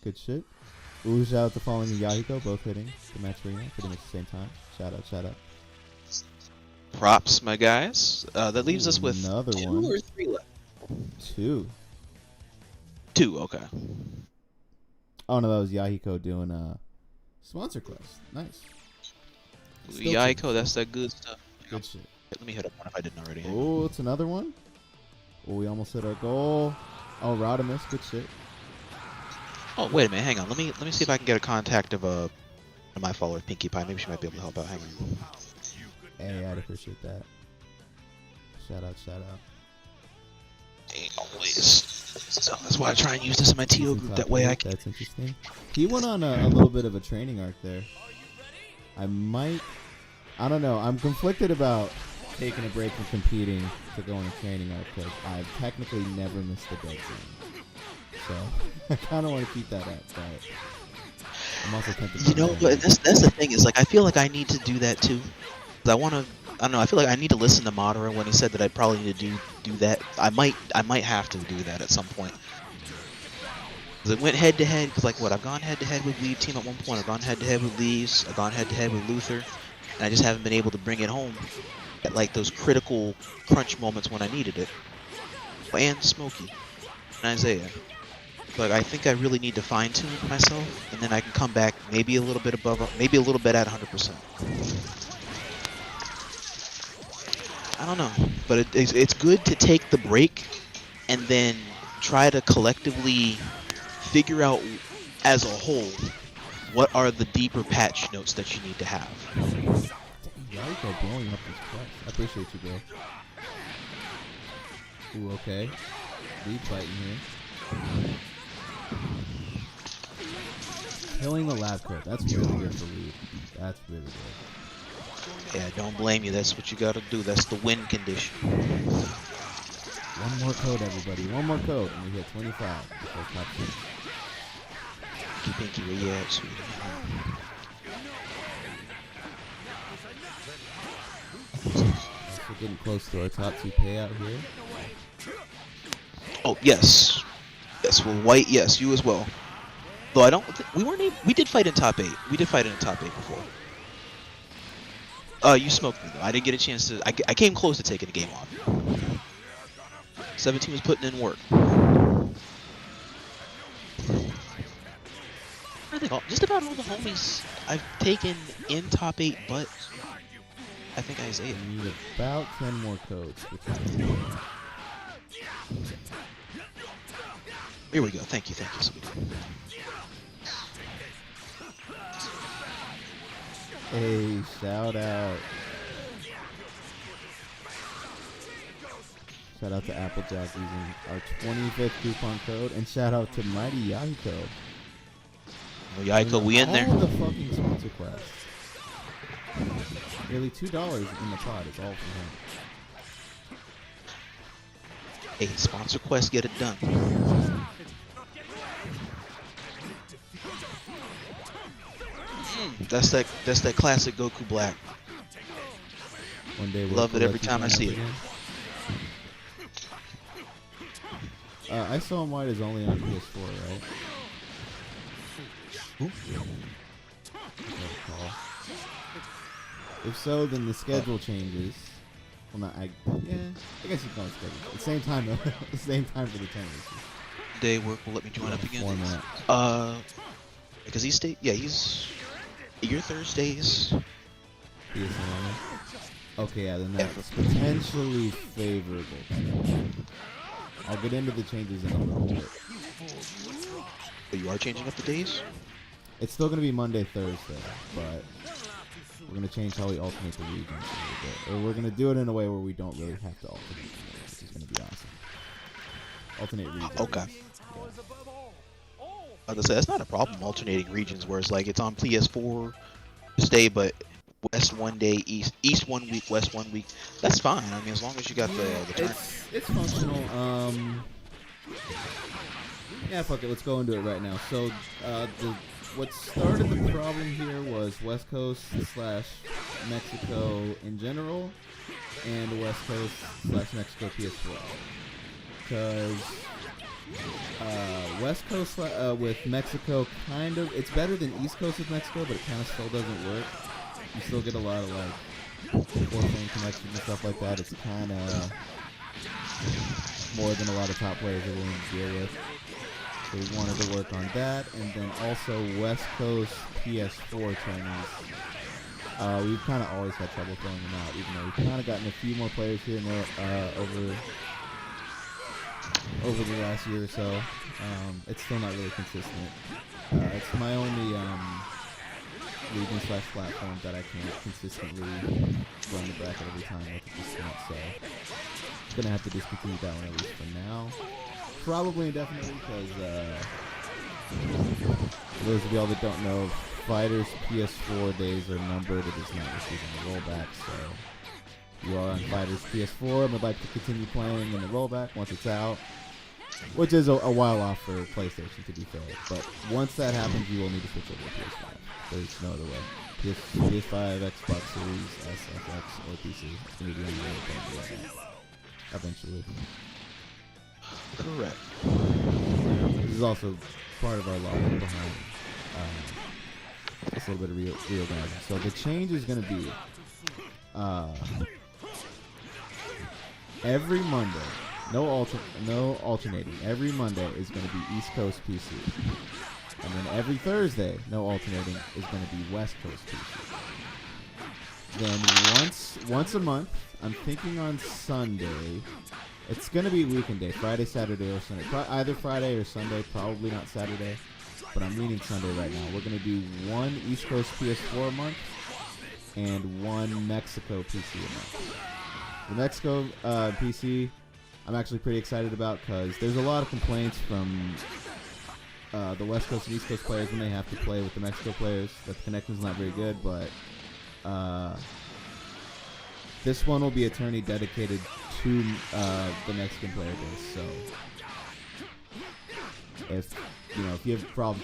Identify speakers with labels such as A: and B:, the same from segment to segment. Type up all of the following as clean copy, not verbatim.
A: Good shit. Ooh, shout out to Falling and Yahiko, both hitting the match arena pretty much at the same time. Shout out, shout out.
B: Props, my guys. That leaves us with
A: another
B: 2
A: one.
B: or 3 left.
A: 2.
B: 2, okay.
A: Oh no, that was Yahiko doing sponsor quest. Nice. Still
B: Yahiko,
A: 2.
B: that's that good stuff.
A: Good shit.
B: Let me hit up one if I didn't already.
A: Oh, it's another one. Oh, we almost hit our goal. Oh, Rodimus, good shit.
B: Oh, wait a minute, hang on. Let me see if I can get a contact of my follower, Pinkie Pie. Maybe she might be able to help out. Hang on.
A: Hey, I'd appreciate that. Shout out, shout out.
B: Always. So that's why I try and use this in my TO group. That way I can.
A: That's interesting. He went on a little bit of a training arc there. I don't know. I'm conflicted about taking a break from competing to go on a training arc because I've technically never missed a dead zone. So I kind of want to keep that up, but I'm also tempted.
B: You know, but that's the thing is like I feel like I need to do that too. I don't know. I feel like I need to listen to Madara when he said that I probably need to do that. I might have to do that at some point. Cause it went head to head. Cause like what I've gone head to head with Weeb Team at one point. I've gone head to head with Leaves. I've gone head to head with Luther, and I just haven't been able to bring it home at like those critical crunch moments when I needed it. And Smokey and Isaiah. But I think I really need to fine tune myself, and then I can come back maybe a little bit above, maybe a little bit at 100%. I don't know, but it's good to take the break and then try to collectively figure out as a whole what are the deeper patch notes that you need to have.
A: Yahiko blowing up this quest. I appreciate you, bro. Ooh, okay. Lead fighting here. Killing the lab coat. That's really good for Lead. That's really good.
B: Yeah, don't blame you. That's what you gotta do. That's the win condition.
A: One more code, everybody. One more code, and we hit 25 before top 6.
B: Pinky, where you at, sweetie?
A: We're getting close to our top 2 payout here.
B: Oh yes, yes. Well, White, yes, you as well. Though I don't, we did fight in top 8. We did fight in top 8 before. You smoked me though. I didn't get a chance to. I came close to taking the game off. 17 was putting in work. I think just about all the homies I've taken in top 8, but I think Isaiah.
A: We need about 10 more codes.
B: Here we go. Thank you, sweetie.
A: Hey, shout out. Shout out to Applejack using our 25th coupon code, and shout out to Mighty Yahiko.
B: Oh, Yahiko, we in there.
A: All the fucking sponsor quests. Nearly $2 in the pot is all from him.
B: Hey, sponsor quest, get it done. That's that classic Goku Black.
A: One day we'll
B: love it every time I see it.
A: I saw him White is only on PS4, right? If so, then the schedule changes. Well, not I guess you call it schedule. At the same time, though. The same time for the tournaments.
B: Day work will let me join up again. Because he's your Thursdays.
A: Okay, yeah, then that's potentially favorable. I'll get into the changes in a little bit.
B: But you are changing up the days?
A: It's still going to be Monday, Thursday, but we're going to change how we alternate the regions a little bit. Or we're going to do it in a way where we don't really have to alternate, which is going to be awesome. Alternate regions.
B: Okay. Like I said, that's not a problem alternating regions where it's like it's on PS4 this day, but West one day, East 1 week, West 1 week. That's fine. I mean, as long as you got the turn.
A: It's functional. Yeah, fuck it. Let's go into it right now. So, what started the problem here was West Coast / Mexico in general, and West Coast / Mexico PS4. Because West Coast with Mexico, kind of. It's better than East Coast with Mexico, but it kind of still doesn't work. You still get a lot of like four-frame connections and stuff like that. It's kind of more than a lot of top players are willing to deal with. So we wanted to work on that, and then also West Coast PS4 Tourneys. We've kind of always had trouble throwing them out, even though we've kind of gotten a few more players here and there over the last year or so. It's still not really consistent. It's my only region/platform that I can't consistently run the bracket every time with the discount, so I'm gonna have to discontinue that one at least for now. Probably indefinitely, because for those of y'all that don't know, Fighters PS4 days are numbered. It is not receiving the rollback, so if you are on Fighters PS4 and would like to continue playing in the rollback once it's out, which is a while off for PlayStation, to be fair. But once that happens, you will need to switch over to PS5. There's no other way. PS5, Xbox Series, SFX, or PC. It's going to be on the rollback eventually.
B: Correct.
A: This is also part of our logic behind this little bit of reorganizing. So the change is going to be every Monday, no alternating. Every Monday is going to be East Coast PC, and then every Thursday, no alternating, is going to be West Coast PC. Then once a month, I'm thinking on Sunday. It's going to be weekend day, Friday, Saturday, or Sunday. Either Friday or Sunday, probably not Saturday, but I'm leaning Sunday right now. We're going to do one East Coast PS4 a month and one Mexico PC a month. The Mexico PC, I'm actually pretty excited about because there's a lot of complaints from the West Coast and East Coast players when they have to play with the Mexico players that the connection's not very good, but this one will be a tourney dedicated to the Mexican player base. So if you have a problem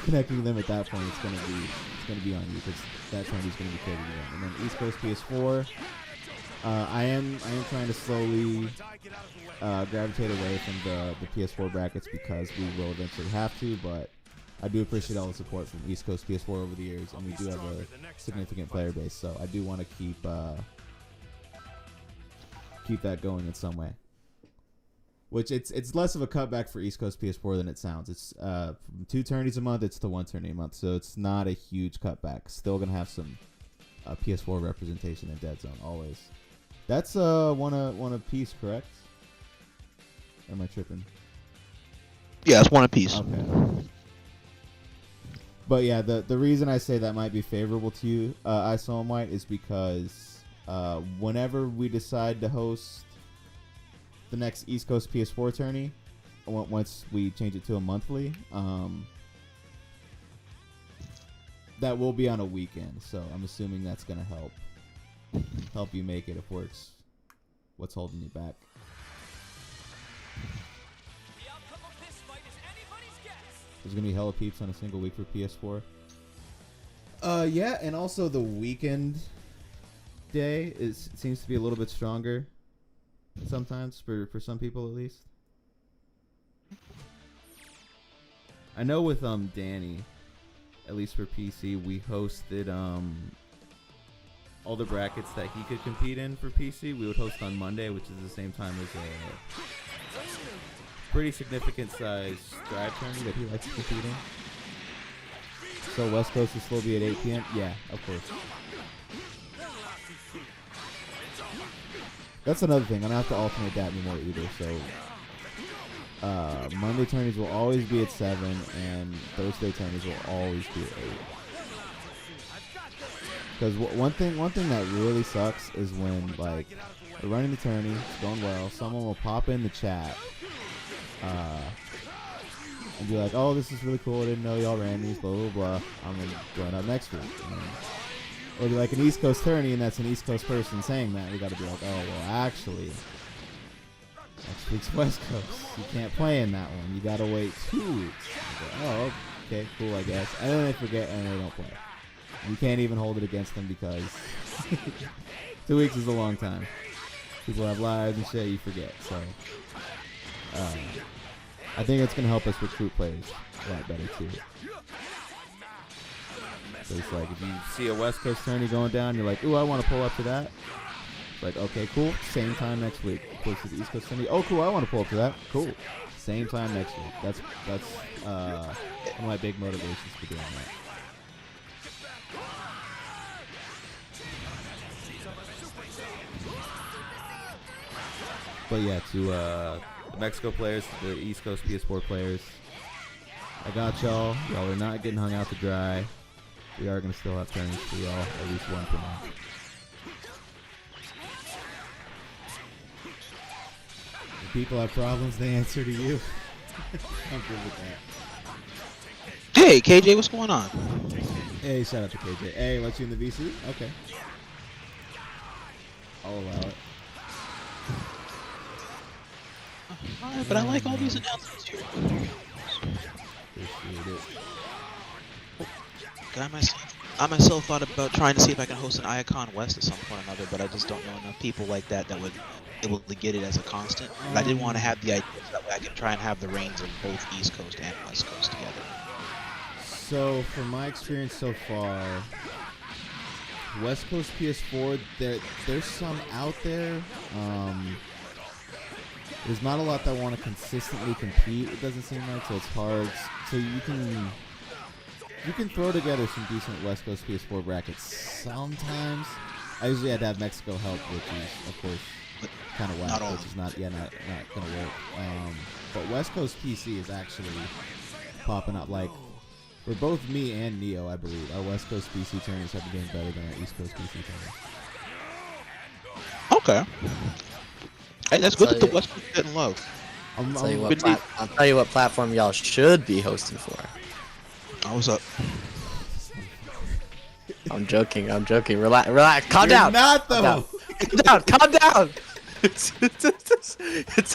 A: connecting them at that point, it's gonna be on you, because that tourney is gonna be catered to them. And then East Coast PS4, I am trying to slowly gravitate away from the PS4 brackets, because we will eventually have to, but I do appreciate all the support from East Coast PS4 over the years, and we do have a significant player base, so I do want to keep that going in some way. Which it's less of a cutback for East Coast PS4 than it sounds. It's from 2 tourneys a month, it's to 1 tourney a month, so it's not a huge cutback. Still gonna have some PS4 representation in Dead Zone always. That's one a piece, correct? Or am I tripping?
B: Yeah, it's one apiece.
A: Okay. But yeah, the reason I say that might be favorable to you, ISO and White, is because whenever we decide to host the next East Coast PS4 tourney, once we change it to a monthly, that will be on a weekend. So I'm assuming that's gonna help you make it if works. What's holding you back? There's gonna be hella peeps on a single week for PS4. Yeah, and also the weekend day seems to be a little bit stronger sometimes for some people at least. I know with Danny, at least for PC, we hosted all the brackets that he could compete in for PC. We would host on Monday, which is the same time as a pretty significant size drive tourney that he likes to compete in. So West Coast will still be at 8 p.m. Yeah, of course. That's another thing. I don't have to alternate that anymore either. So Monday tourneys will always be at 7, and Thursday tourneys will always be at 8. Because one thing that really sucks is when, like, we're running the tourney, it's going well, someone will pop in the chat and be like, "Oh, this is really cool. I didn't know y'all ran these. Blah blah blah. I'm gonna join up next week." Or be like an East Coast tourney, and that's an East Coast person saying that. We got to be like, "Oh, well, actually, next week's West Coast. You can't play in that one. You got to wait 2 weeks." Go, "Oh, okay, cool, I guess." And then they forget and they don't play. You can't even hold it against them because 2 weeks is a long time. People have lives and shit. You forget. So I think it's gonna help us recruit players a lot better too. So it's like if you see a West Coast tourney going down, you're like, ooh, I want to pull up to that. It's like, okay, cool. Same time next week. Close to the East Coast tourney. Oh, cool. I want to pull up to that. Cool. Same time next week. That's one of my big motivations for doing that. But yeah, to the Mexico players, the East Coast PS4 players, I got y'all. Y'all are not getting hung out to dry. We are going to still have tourneys for y'all, at least one per month. If people have problems, they answer to you. I'm good with that.
B: Hey, KJ, what's going on?
A: Hey, shout out to KJ. Hey, let you in the VC? Okay. I'll allow it.
B: Alright, but I like all these announcements here.
A: Appreciate it.
B: I myself thought about trying to see if I can host an Icon West at some point or another, but I just don't know enough people like that would be able to get it as a constant. But I did want to have the idea so that way I can try and have the reins of both East Coast and West Coast together.
A: So, from my experience so far, West Coast PS4, there's some out there. There's not a lot that want to consistently compete, it doesn't seem like, so it's hard. So you can throw together some decent West Coast PS4 brackets sometimes. I usually had to have Mexico help, which is, of course, kind of whack, which is not going to work. But West Coast PC is actually popping up. Like, for both me and Neo, I believe, our West Coast PC tourneys have been doing better than our East Coast PC tourneys.
B: Okay. Hey, that's good that the West Coast is getting love.
C: I'll tell you what platform y'all should be hosting for.
B: Oh, what's up?
C: I'm joking. Relax. Calm
A: You're
C: down.
A: not, though.
C: Calm down. It's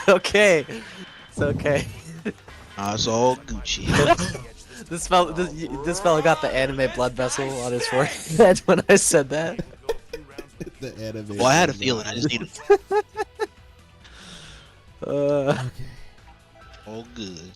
C: okay. It's okay.
B: It's all Gucci.
C: This fella got the anime blood vessel on his forehead when I said that.
A: The anime.
B: Well, I had a feeling. I just needed.
A: Okay.
B: All good.